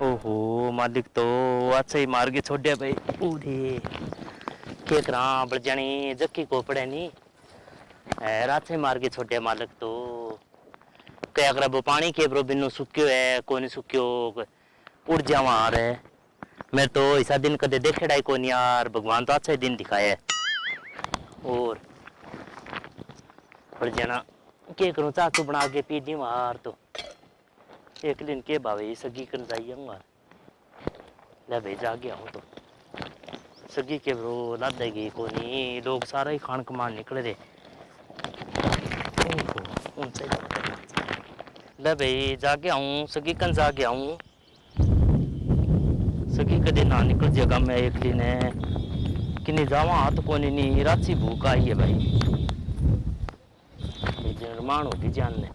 ओहो मालिक तो अच्छा ही मार के छोड़ दिया भाई पूरे के करा बड़ जानी जक्की को पड़े नी रात से मार के छोड़ दिया मालिक तो क्या अगर वो पानी के ब्रो बिनु सुक्यो है कोई नहीं सुक्यो उड़ जावा आ रहे मैं तो ऐसा दिन कदे देखे डाई को नहीं यार भगवान तो अच्छा ही दिन दिखाया है और बड़ जाना के करूं चाचू बना के पी दी मार तो एक दिन के भावे सगी कर जाइए ले भाई जा गया हूँ तो सगी के ब्रो ला देगी को नहीं लोग सारा ही खान कमान निकले थे उनसे ले भाई जा गया हूँ सगी कन जा गया हूँ सगी कदे ना निकल जाएगा मैं एक दिन है कि नहीं जावा हाथ को नहीं रात भूख आई है भाई निर्माण होगी जान ने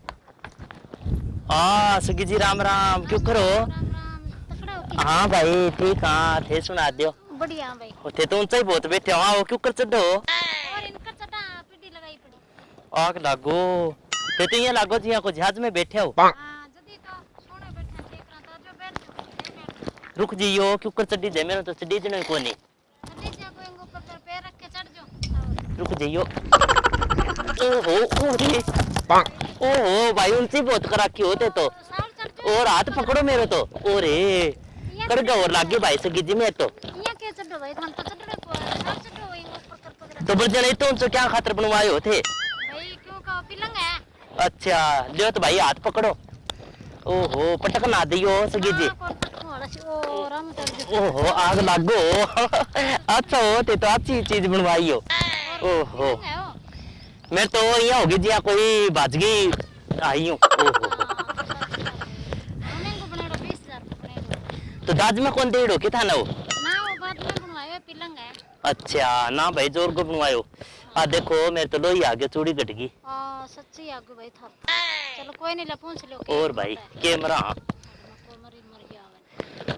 सगी जी राम राम क्यों करो हाँ भाई ठीक हाँ थे सुना दियो बढ़िया भाई थे तो ऊंचा ही बहुत बैठे वहां वो क्यों कर चढ़ो और इनका चटा पीढ़ी लगाई पड़ी आग लागो थे तो ये लागो जी को जहाज में बैठे हो हां जदी तो सोने बैठे देख रहा था जो बैठ रुक जियो क्यों कर चढ़ी जे मेरे तो चढ़ी जने को नहीं चढ़ी जा कोई ऊपर पर पैर रख के चढ़ जाओ रुक जियो ओहो भाई ऊंची बहुत करा की होते तो और हाथ पकड़ो मेरे तो ओरे कड़गा और लागे भाई सगी जी मैं तो ये के चढ़ो भाई हम तो चढ़ने को सब चढ़ो वही ऊपर कर पकड़ तो बरजने तो उनसे क्या खातर बनवाए होते भाई क्यों का पिलंग है अच्छा लियो तो भाई हाथ पकड़ो ओहो पटक ना दियो सगी जी ओहो आग लागो अच्छा होते तो अच्छी चीज बनवाई हो ओहो मैं तो यहाँ होगी जी कोई बाजगी आई हूँ ओहो तो दाज में कौन डेढ़ हो के था ना वो बाद में बनवाए पिलंग है अच्छा ना भाई जोर को बनवायो देखो मेरे तो लोही आगे चूड़ी कट गई सच्ची आगे भाई था चलो कोई नहीं ला पूछ लो और भाई कैमरा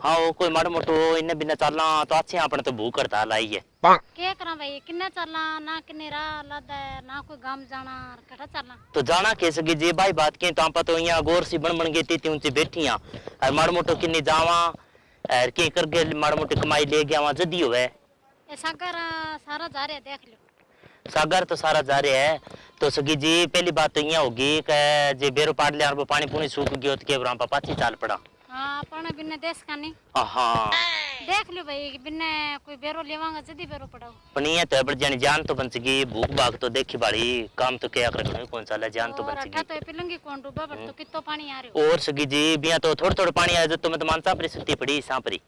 हाँ वो कोई माड़ा मोटो इन्हें बिना चलना तो अच्छे अपने तो भूख करता लाई है क्या करा भाई किन्ने चलना ना किन्ने राह लादा ना कोई गांव जाना कटा चलना तो जाना कैसे की जी भाई बात की तो आप तो यहाँ गोर सी बन बन गई थी ऊंची बैठी और माड़ा मोटो किन्नी जावा और के करके माड़ा मोटी कमाई ले गया वहां जदी हुए सागर सारा जा रहे देख लो सागर तो सारा जा रहे है तो सगी जी पहली बात तो यहाँ होगी कि जे बेरो पाड़ लिया वो पानी पुनी सूख गयो तो के वहां पाछी चाल पड़ा हां पण बिन्ने देश का नहीं हां देख लो भाई बिन्ने कोई बेरो लेवांगा जदी बेरो पड़ाओ पण ये तो बड़ जानी जान तो बंच गई भूख भाग तो देखी बाड़ी काम तो क्या कर कौन सा जान तो बंच गई तो पिलंगी कौन डूबा पर तो कितो पानी आ रहे और सगी जी बिया तो थोड़ा थोड़ा पानी आया तो मैं तो मानसा पर सुती पड़ी सांपरी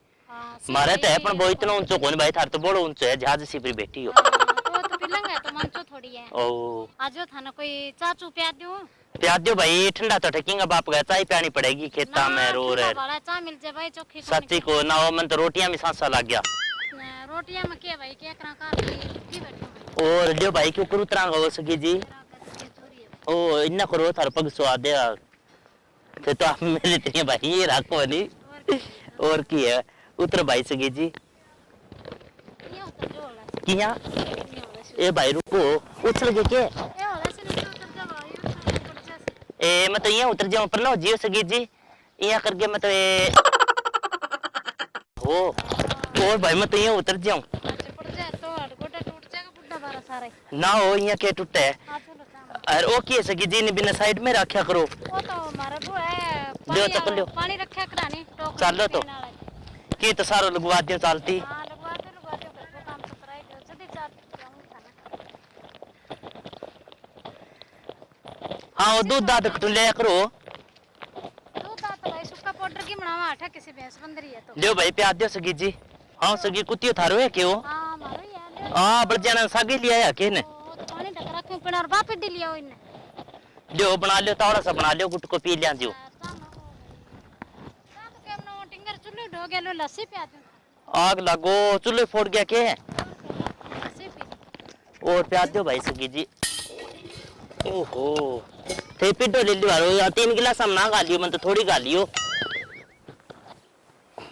मारे तो है पण वो इतना ऊंचो कोन भाई थार तो बड़ो ऊंचो है जहाज सी पर बैठी हो तो पिलंग है तो मंचो थोड़ी है ओ आजो था ना कोई चाचू प्यार दूं प्याज दो भाई ठंडा तो ठकेंगा बाप का चाय पियानी पड़ेगी खेता में रो रहे बड़ा चाय मिल जाए भाई चोखी सच्ची को ना हो मन तो रोटियां में सांसा लग गया रोटियां में क्या भाई क्या करा कार की बैठो और लियो भाई क्यों करू तरंग हो सकी जी ओ इन्ना करो थार पग स्वाद दे फिर तो आप मेरे तेरे भाई ये रखो नहीं और की है उतर भाई सकी जी किया ए भाई रुको उछल के के ए मैं तो यहाँ उतर जाऊं पर लो जियो सगी जी यहाँ करके मैं तो हो और भाई मैं तो यहाँ उतर जाऊं ना हो यहाँ के टूटे है और ओ की सगी जी ने बिना साइड में रखा करो वो तो हमारा वो है लियो तो कर लियो पानी रखा करानी चलो तो की तो सारो लगवा दियो चलती काम तो कराई दो जल्दी चल हाँ वो दूध दाद कटू ले करो दूध दाद भाई सुक्का पाउडर की बनावा आटा किसी भैंस बंदरी है तो लियो भाई प्याज दियो सगी जी हाँ सगी कुतियो थारो है क्यों हां मारो यार हां बड़ जाना सागे लिया है के ने पानी ढक रखे पिन और बाप डी लिया इन्ने लियो बना लियो तावड़ा सा बना लियो गुट को पी लिया दियो तो केमनो टिंगर चुल्लू ढो गेलो लस्सी पिया दू आग लगो चूल्हे फोड़ गया के लस्सी पी और प्याज दो भाई सगी जी ओहो थे पिटो ले लियो 3 गिलास हम ना गा लियो मन तो थोड़ी गा लियो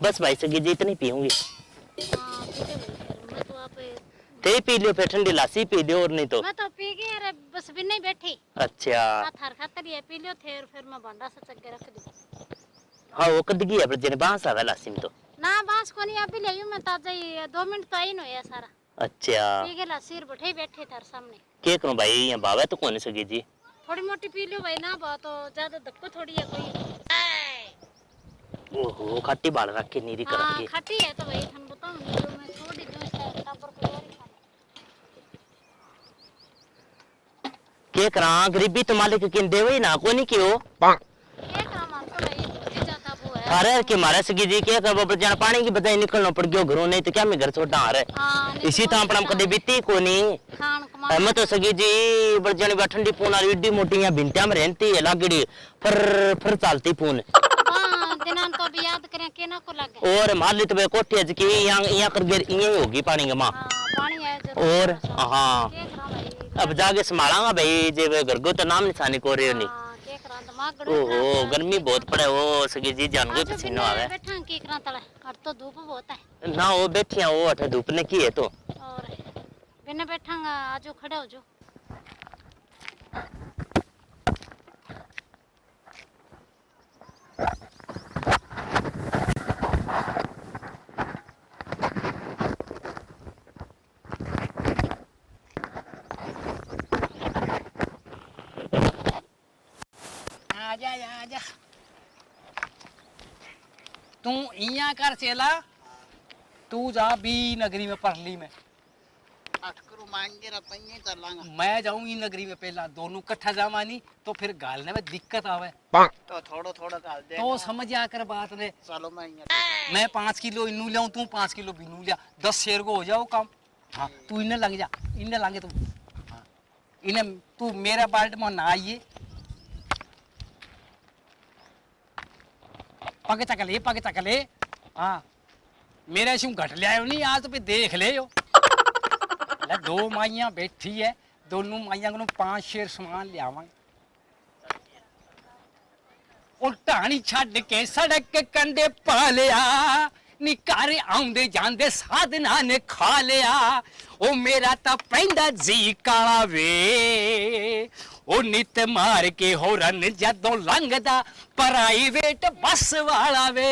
बस भाई सगी जी इतनी पीऊंगी हां मैं तो आप थे पी लियो फिर ठंडी लस्सी पी लियो और नहीं तो मैं तो पी गई अरे बस भी नहीं बैठी अच्छा थार खातर ये पी लियो थे फिर मैं भांडा से चक के रख दी हाँ वो कदगी है बड़जनी बांस आवे लासी में तो ना बांस को नहीं अभी ले मैं ताजा ही 2 मिनट तो आई नो सारा अच्छा पी गेला सिर बैठे बैठे तार सामने के करूं भाई यहाँ बावे तो कौन सगी जी थोड़ी मोटी पी लो भाई ना बात तो ज्यादा धक्को थोड़ी है कोई ओहो खट्टी बाल रख के नीरी कर हाँ के खट्टी है तो भाई थन बताऊं जो मैं छोड़ी दूं इसका टाबर को और खा के करा गरीबी तो मालिक किन देवे ना कोनी क्यों ये काम हम तो भाई बुझ जाता वो है अरे कि मारे सगी जी के कर बड़जना पानी की बजाय निकलना पड़ गयो घरों नहीं तो क्या मैं घर छोड़ा आ रहा हाँ इसी तरह अपना कदे बीती कोनी खान कमा मैं तो सगी जी बड़जनी बा ठंडी पून आ इड्डी मोटी यहाँ भिंटिया में रहती है लागड़ी फर चलती पून हाँ दिनान तो अभी याद करें केना को लगे और मारली तो कोठी है की यहाँ कर गिर यही होगी पानी का माँ हाँ पानी है जरूर और हाँ के करा भाई अब जाके संभालांगा भाई जे वे घर को तो नाम निशानी को रहे हो नहीं हाँ के करा दिमाग गड़ो ओहो गर्मी बहुत पड़े वो सगी जी जान गए आज पसीनो आवे बैठा के करा तले और तो धूप बहुत है ना वो बैठी वो अठे धूप ने की है तो और बिना बैठांगा आजो खड़े हो जो आजा आजा तू इया कर चेला तू जा बी नगरी में परली में अटकरू मांगे रपइए चलांगा मैं जाऊं ई नगरी में पहला दोनों इकट्ठा जावानी तो फिर गालने में दिक्कत आवे तो थोड़ा थोड़ा डाल दे तो समझ आकर बात ने चलो मैं यहाँ मैं 5 किलो इनू लाऊं तू 5 किलो बिनू लिया 10 शेर को हो जाओ काम हाँ तू इन्हें लग जा इन्हें लांगे तू हाँ इन्हें तू मेरा बाल्ट में ना आइए पग चकले हाँ मेरे शू घट लिया नहीं आज तो फिर देख ले यो ले 2 माइया बैठी है दोनों माइया को 5 शेर समान लियावांगे और ढाणी छड़ के सड़क के कंडे पा लिया निकारे आउंदे जांदे साधना ने खा लिया ओ मेरा ता पैंदा जी काला वे ओ नित मार के होरन जदों लंघदा प्राइवेट बस वाला वे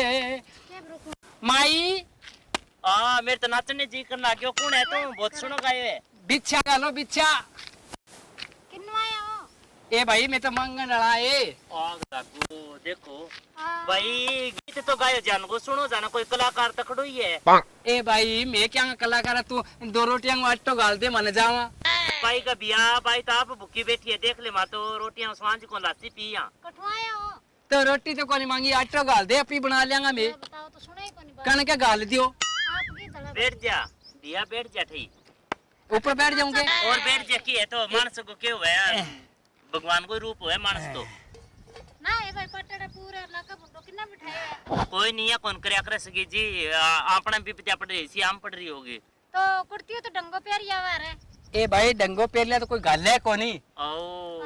माई आ मेरे तो नाचने जी करना क्यों कौन है तू बहुत सुनो गायो है बिच्छा गालो बिच्छा किनवाया हो ए भाई मैं तो मंगन वाला ए आग लागो देखो हाँ। भाई गीत तो गायो जान को सुनो जाना कोई कलाकार तकड़ो ही है ए भाई मैं क्या कलाकार है, तू 2 रोटियां में आटो गाल दे मन जावा भाई का बिया भाई तो आप भूखी बैठी है देख ले मां तो रोटियां सांझ को लासी पिया कटवाया हो तो रोटी तो कोनी मांगी आटो गाल दे अपी बना लेंगा मैं ये बताओ तो सुना ही कोनी बात कण के गाल दियो आपकी तलब बैठ जा बिया बैठ जा ठई ऊपर बैठ जाऊंगे और बैठ जा की है तो मानस को क्यों है यार भगवान को रूप है मानस तो ना ये भाई पटड़ा पूरा लाका बुंडो कितना बिठाया है कोई नहीं है कौन करे करे सगी जी आपने भी पिता पढ़ रही सी आम पढ़ रही होगी तो कुर्ती तो डंगो प्यारी आवा रे ए भाई डंगो पेर लिया तो कोई गाल है कोनी ओ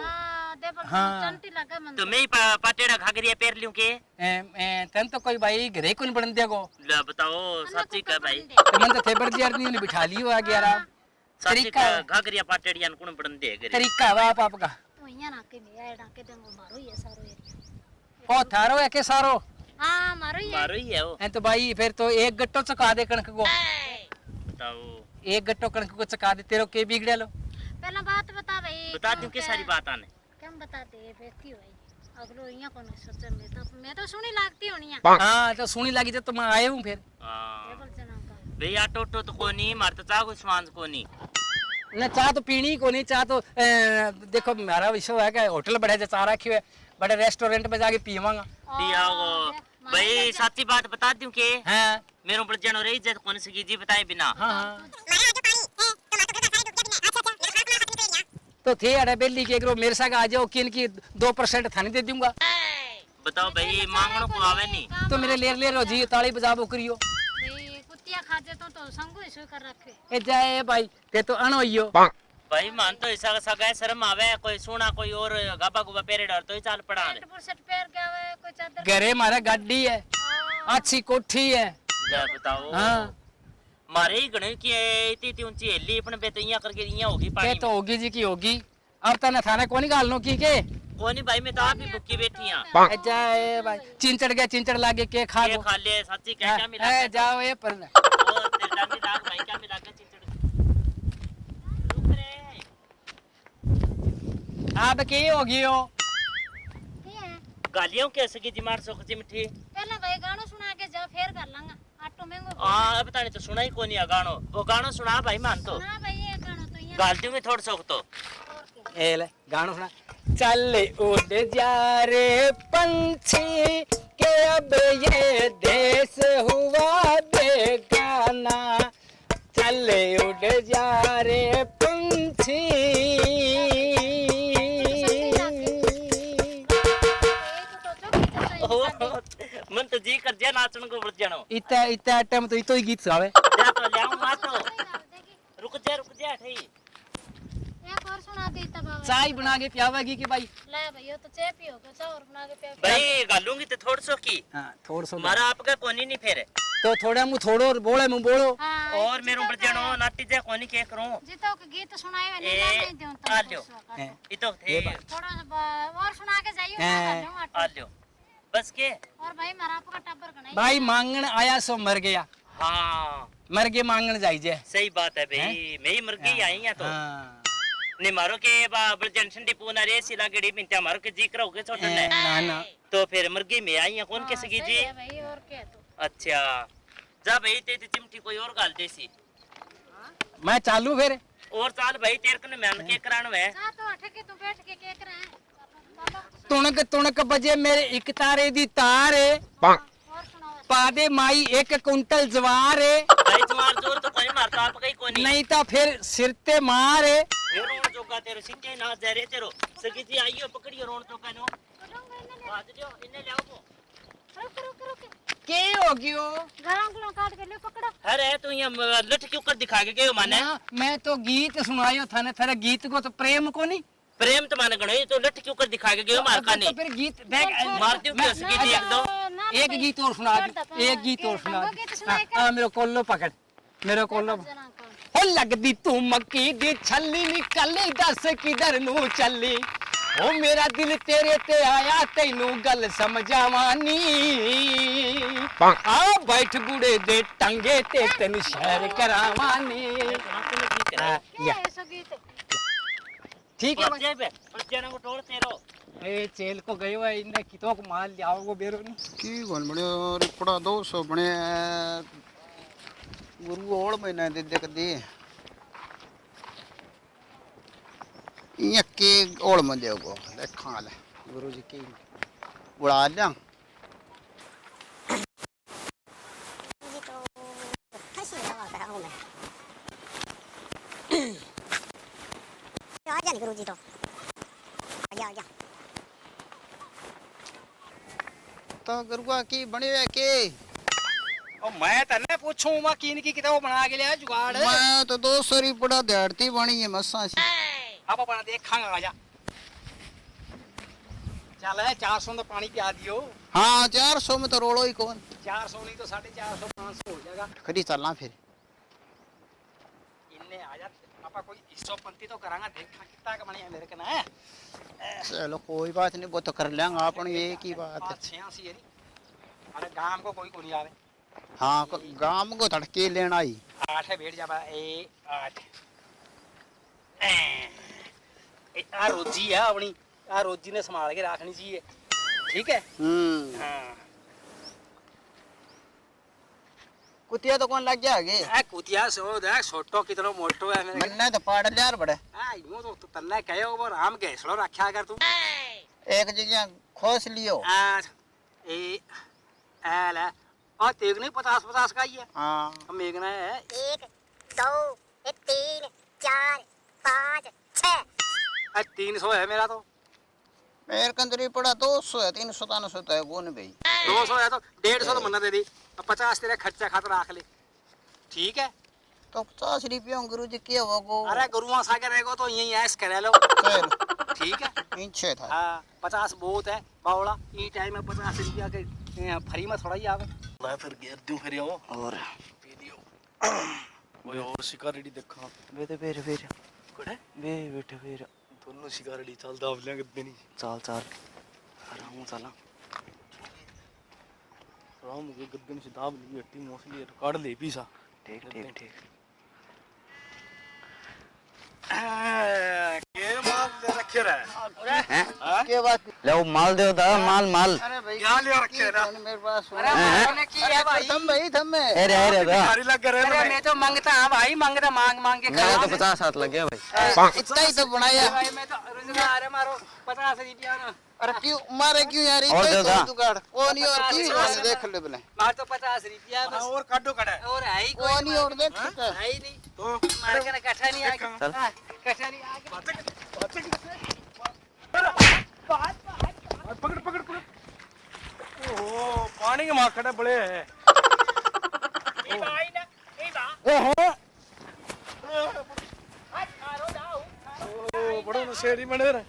हां दे पर हाँ। चंटी लगा मन तो मैं ही पाटेड़ा घाघरिया पैर लूं के तन तो कोई भाई घरे कोन बन देगो ले बताओ सच्ची का भाई तो मन तो थेबर दियार नहीं बिठा लियो आ गया सच्ची तरीका का घाघरिया पाटेड़िया कौन पढ़न दे करे तरीका है बाप आपका तो यहाँ नाके में आए डाके डंगो मारो ये सारो एरिया ओ थारो है के सारो हां मारो ये मारो ही है वो तो भाई फिर तो एक गट्टो चका दे कणक को बताओ एक गट्टो कणक को चका दे तेरो के बिगड़े लो पहला बात बता भाई बता दूं के सारी बात आने कम बताते बेटी भाई अगलो यहाँ कौन सोच मैं तो सुनी लागती होनी है हाँ तो सुनी लगी तो मैं आया हूँ फिर हां बोल जना का भैया टोटो तो कोनी मार तो चागो स्वांज कोनी ना चाह तो पीनी को नहीं चाह तो देखो मेरा विषय है कि होटल बड़े जो चाह रखी है बड़े रेस्टोरेंट में जाके पीवांगा पिया हो भाई सच्ची बात बता दूं के हाँ मेरे ऊपर जनो रही इज्जत कौन सी जी बताए बिना हाँ हाँ तो थे अरे बेली के मेरे साथ आ जाओ किन की 2% थाने दे दूंगा बताओ भाई मांगणो को आवे नहीं तो मेरे ले रो जी ताली बजा बोकरियो भाई कुत्तिया खा जे तो संगो इसो कर रखे ए जाए भाई ते तो अणोइयो भाई मान तो ऐसा सगा शर्म आवे कोई सोना कोई और गाबा गुबा पेरे डर तो ही चाल पड़ा रे पेंट शर्ट पैर के आवे कोई चादर घरे मारा गाड़ी है अच्छी कोठी है ले बताओ हाँ मारे ही गणे की इतनी ऊंची हेली अपने पे तो इया करके इया होगी के पानी तो होगी जी की होगी अब तने थाने को नहीं गालनो की के कोई नहीं भाई, मैं तो आप ही भूखी बैठी हां। जाए भाई, चिंचड़ गया, चिंचड़ लागे के खा ये लो। खा ले, सच्ची कह क्या मिला ए जाओ ये पर और तेरे डांडी दाग भाई, क्या मिला के चिंचड़। रुक रे। आप के हो गयो? की है गालियों कैसे की दिमाग सो खची मिठी। पहले भाई गाना सुना के जा, फिर कर लांगा। आटो महंगो अब ताने तो सुना ही कोई नहीं गानो, वो गानो सुना भाई मान तो। ना भाई, ये गाना तो यहाँ गालती में थोड़ा सोख तो। ए ले गाना सुना। चल उड़ जा रे पंछी के अब ये देश हुआ बेगाना, चल उड़ जा रे पंछी। मन तो जी कर दिया नाचन को बढ़ जानो। इतना इतना टाइम तो इतो ही गीत गावे। जा तो ले आऊं मा तो। रुक जा ठई। एक और सुना दे तब बाबा। चाय बना के पियावेगी कि भाई? ले भाई, ये तो चाय पियोगे, चाय और बना के पियो। भाई गालूंगी तो थोड़ सो की। हां थोड़ा सा मारा आपका कोनी नहीं फेरे। तो थोड़ा मुंह थोड़ो और बोले मुंह बोलो। हाँ, और मेरो बढ़ जानो नाटी जा कोनी के करूं। जितो के गीत सुनाए वे ए, नहीं दूं आ लो। तो इतो थे। थोड़ा सा और सुना के जाइयो ना। आ लो। बस के। और भाई मारा आपका टब्बर का नहीं भाई मांगण आया सो मर गया, हाँ मर के मांगण जाई जे। सही बात है भाई, मैं ही मर गई आई है तो। हाँ ने मारो के बड़ जंक्शन डिपो ना रे सिला गड़ी मिंटा मारो के जिक्र हो के छोटन ने। ना ना तो फिर मर गई मैं आई है कौन के सगी जी। भाई और क्या तो। अच्छा जा भाई ते चिमटी कोई और गाल देसी। मैं चालू फिर। और चाल भाई तेरे कने मैं के कराण में। जा तो अठ के तू बैठ के केक रहा है। तुणक तुणक बजे मेरे एक तारे दी तार है, और सुनाओ। पादे माई एक कुंटल जवार है, भाई तुम्हार जोर तो कोई मारता आप कहीं कोनी। नहीं तो फिर सिरते मार है। ये रोण जोगा तेरे सिक्के ना जा रे तेरो सगी जी आइयो पकड़ियो रोण तो कनो बाज दियो इने ले आओ। रुक। के हो गयो? गरम गुलो काट के ले पकड़ो। अरे तू ये लठ क्यों कर दिखा के गयो माने। ना, मैं तो गीत सुनायो थाने, थारे गीत को तो प्रेम को नहीं। प्रेम तो माने गणो ये तो लठ क्यों कर दिखा के गयो मार का तो नहीं। फिर गीत देख मार दियो क्यों सगी जी एक दो। एक गीत और सुना दे, एक गीत और सुना दे। हाँ मेरे कोल्लो पकड़, मेरे कोल्लो। हो लगदी तू मक्की दी छल्ली, निकली दस किधर नू चली। ओ मेरा दिल तेरे ते आया, तैनू गल समझावानी। आ बैठ गुड़े दे टंगे ते तेनू शहर करावानी। या ठीक है बच्चे पे बच्चे को तोड़ तेरो। ए चेल को गयो है, इने कितो को माल लियाओ वो बेरो नहीं। की गन बने रिपड़ा 200 बने गुरु ओल महीना दे दे कदी इया के ओल में देगो देखा ले गुरु जी की बुला लिया। गुरु जी तो आ गया तो गुरुआ की बने हुए के ओ मैं तन्ने पूछूं मा कीन की किताब बना के लिया जुगाड़। मैं तो 200 रिपड़ा दिहाड़ती बनी है मसा सी। अब अपना देखांगा आजा। चल है 400 तो पानी पिया दियो। हाँ 400 में तो रोड़ो ही कौन। 400 नहीं तो 450 500 हो जाएगा। खरी चलना फिर इनने आजा पापा कोई 150 तो करांगा, देखा कितना का बनिया मेरे कना है। चलो कोई बात नहीं वो तो कर लेंगे अपन एक ही बात है। 86 है नी। अरे गांव को कोई नहीं आवे। हाँ गांव को तड़के लेना ही 8 है बैठ जाबा ए 8 ए आ रोजी है अपनी, आ रोजी ने संभाल के रखनी चाहिए। ठीक है। हाँ कुतिया तो कौन लग गया आगे। ए कुतिया सो देख छोटो कितनो मोटो है मेरे। मन्ने तो पाड़ लिया यार बड़े। हां यूं तो तन्ने कहे वो राम गैसलो रखा कर तू। एक जगह खोस लियो। आ ए आला और तेग नहीं 50 का ही है। हाँ हम मेघना है 1 2 3 4 5 6 300 है मेरा तो। मेरे कंदरी पड़ा 200 है 300 300 तो है कौन भाई। 200 है तो 150 तो मन्ना दे दी, 50 तेरे खर्चा खातर रख ले। ठीक है तो 50 रुपया गुरु जी के होगो। अरे गुरुआ सागर रहेगो तो यही ऐश करे लो। चल ठीक है। पीछे था। हाँ 50 बहुत है बावड़ा, ई टाइम में 50 रुपया के फ्री में थोड़ा ही आवे। मैं फिर घेर दूं फिर आओ और पी दियो कोई और शिकार रेडी देखा बेटे फिर कड़े बे बेटे फिर ਤੁਹਾਨੂੰ ਸ਼ਿਕਾਰੜੀ ਚੱਲਦਾ ਆਵਲਿਆਂ ਕਿਤੇ ਨਹੀਂ चल चल आराम चला ਰਾਮ ਮੁਗੇ ਗੱਦਨ ਸ਼ਦਾਬ ਲਈ ਹੱਟੀ ਮੋਸਲੀ ਰਿਕਾਰਡ ਲੈ ਵੀ ਸਾ ठीक ठीक ठीक ਕੇ ਮਾਲ ਦੇ ਰੱਖੇ ਰਹਿ के बात ले वो माल दे दा माल माल अरे भाई क्या ले रखे ना मेरे पास अरे मैंने की है भाई थम भाई थम में अरे अरे दा भारी लग रहे अरे मैं तो मांगता हाँ भाई मांगता मांग के मेरा तो 50 हाथ लग गया भाई इतना ही तो बनाया भाई मैं तो रोजगार है मारो 50 रुपया ना अरे क्यों मारे क्यों यार और दे दा। जुगाड़ वो नहीं और की देख ले बने मार तो 50 रुपया बस और काटो कड़ा और है ही वो कोई नहीं और देख सकता है ही नहीं तो मार के ना कट्ठा नहीं आगे चल। हाँ, कट्ठा नहीं आगे पकड़ पकड़ पकड़ ओहो पानी के माखड़े बड़े हैं भाई ना बा ओ बड़ो नशेड़ी बने रहे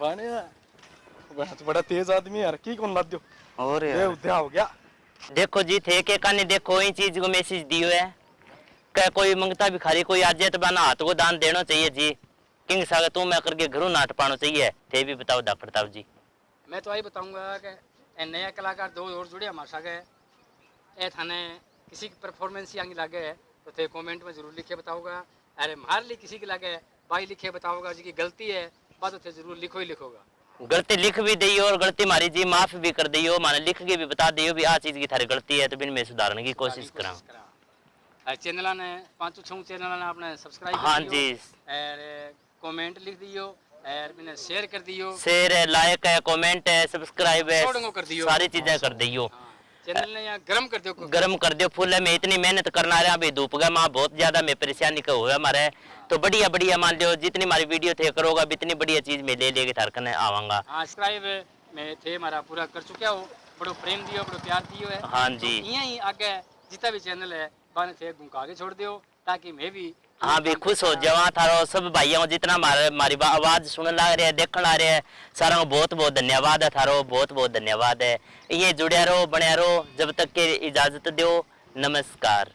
बने तो बड़ा तेज आदमी है यार की कौन लाद दियो और ये यार उद्या हो गया देखो जी थे के काने देखो इन चीज को मैसेज दियो है क्या कोई मंगता भिखारी कोई आ जाए तो बना हाथ को दान देना चाहिए जी किंग सागर तू मैं करके घरों नाट पाना चाहिए थे भी बताओ डॉक्टर साहब जी मैं तो यही बताऊंगा कि ए नया कलाकार दो और जुड़े हमारे साथ ए थाने किसी की परफॉर्मेंस आगे लगे है तो थे कमेंट में जरूर लिखे बताओगा अरे हमारे लिए किसी के लगे भाई लिखे बताओगा जी की गलती है बात थे जरूर लिखो ही लिखोगा गलती लिख भी दियो और गलती मारी जी माफ भी कर दियो माने लिख के भी बता दियो भी आ चीज की थारी गलती है तो बिन में सुधारने की कोशिश करा चैनल ने 5-6 चैनल ने आपने सब्सक्राइब हाँ जी और कमेंट लिख दियो और मैंने शेयर कर दियो शेयर है लाइक है कमेंट है सब्सक्राइब है छोड़ो कर दियो सारी चीजें कर दियो चैनल ने यहाँ गरम कर दियो गर्म कर दियो फुल है मैं इतनी मेहनत करना रहा अभी धूप गया माँ बहुत ज्यादा मैं परेशानी का हुआ हमारे तो बढ़िया बढ़िया मान लियो जितनी हमारी वीडियो थे करोगा इतनी बढ़िया चीज मैं ले लेके थारकने आवांगा हाँ सब्सक्राइब मैं थे हमारा पूरा कर चुका हो बड़ो प्रेम दियो बड़ो प्यार दियो है हाँ जी यहीं आगे जितना भी चैनल है बन थे घुमा के छोड़ दियो ताकि मैं भी हाँ भी खुश हो जवा थारो सब भाइयों जितना हमारी आवाज सुनने लग रहे हैं देखने आ रहे हैं सारा को बहुत बहुत धन्यवाद है थारो बहुत बहुत धन्यवाद है ये जुड़े रहो बने रहो जब तक के इजाजत दो नमस्कार।